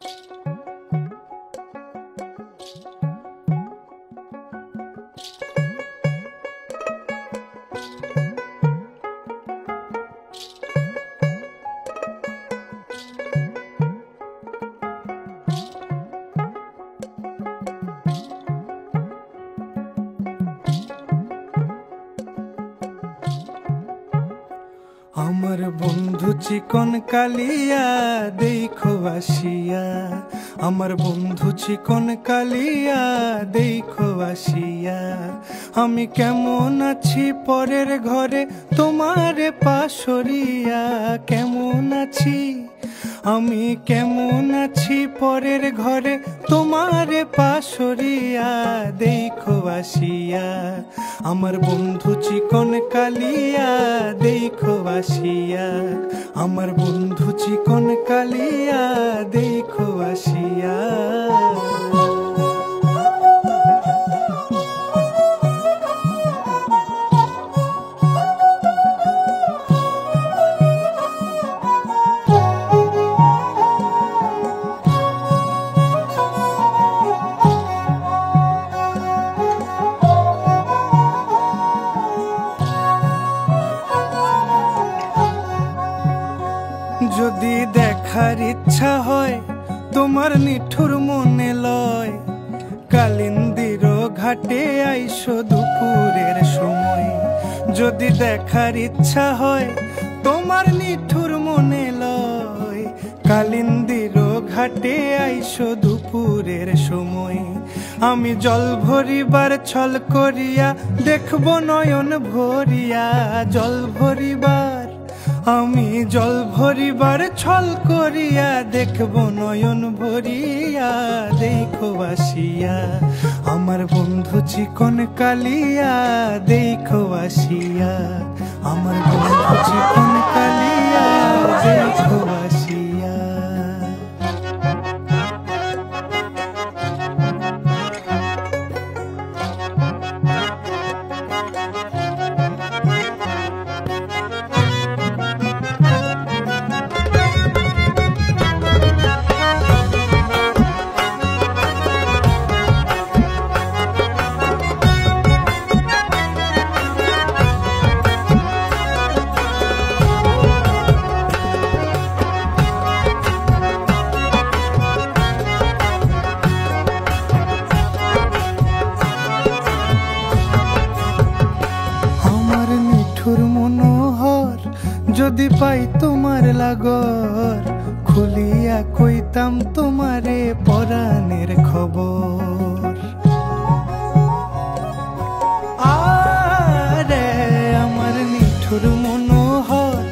আমার বন্ধু চিকন কালিয়া দেখো আসিয়া, আমার বন্ধু চিকন কালিয়া দেখো আসিয়া। আমি কেমন আছি পরের ঘরে তোমারে পাশরিয়া, কেমন আছি আমি কেমন আছি পরের ঘরে তোমারে পাশরিয়া দেখো আসিয়া। আমার বন্ধু চিকন কালিয়া দেখো আসিয়া, আমার বন্ধু চিকন কালিয়া দেখো আসিয়া। যদি দেখার ইচ্ছা হয় তোমার নিঠুর মনে লয়, কালিন্দির ঘাটে আইসো দুপুরের সময়। যদি দেখার ইচ্ছা হয় তোমার নিঠুর মনে লয়, কালিন্দির ঘাটে আইসো দুপুরের সময়। আমি জল ভরিবার ছল করিয়া দেখব নয়ন ভরিয়া, জল ভরিবার আমি জল ভরিবার ছল করিয়া দেখব নয়ন ভরিয়া দেখো আসিয়া। আমার বন্ধু চিকন কালিয়া দেখো আসিয়া, আমার বন্ধু চিকন কালিয়া দেখো আসিয়া। মনোহর যদি পাই তোমার লাগর, খুলিয়া কইতাম তোমারে পরাণের খবর। আরে আমার নিঠুর মনোহর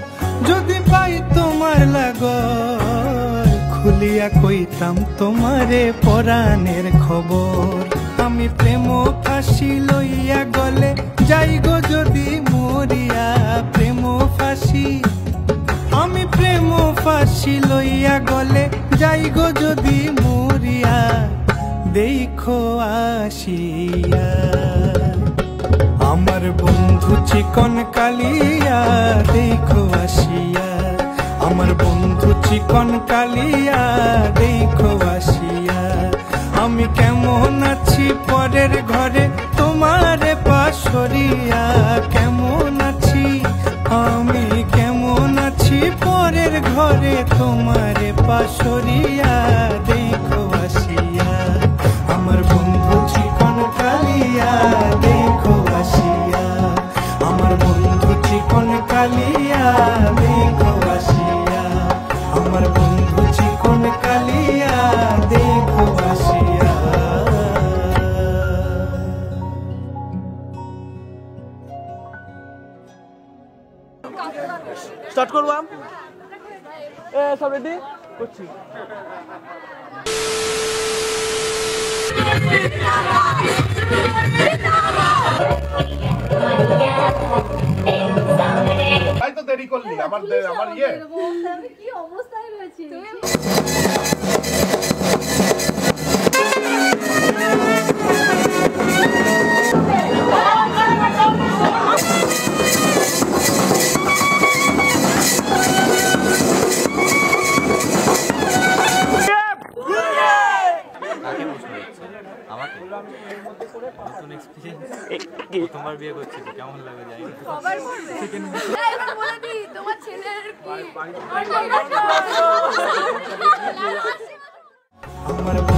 যদি পাই তোমার লাগর, খুলিয়া কইতাম তোমারে পরাণের খবর। আমি প্রেম ফাঁসি লইয়া গলে যাই গো যদি মরিয়া, প্রেম ফাঁসি আমি প্রেম ফাঁসি লইয়া গলে যাই গো যদি মরিয়া দেখো আসিয়া। আমার বন্ধু চিকন কালিয়া দেখো আসিয়া, আমার বন্ধু চিকন কালিয়া দেখো আসিয়া। আমি কেমন আছি পরের ঘরে তোমারে পাশরিয়া, কেমন আছি আমি কেমন আছি পরের ঘরে তোমারে পাশরিয়া দেখো আসিয়া। আমার বন্ধু চিকন কালিয়া দেখো আসিয়া, আমার বন্ধু চিকন কালিয়া দেখো আসিয়া, আমার বন্ধু চিকন কালিয়া দেখো আসিয়া। স্টার্ট করলাম, সব রেডি করছি। তাই তো দেরি করলি, আমার ইয়ে কি অবস্থায় রয়েছে। এক্সপিরিয়েন্স তোমার বিয়ে করছি তো কেমন লাগে জানি না। সবার করবে এবার বলে দি তোমার ছেলের কি আমার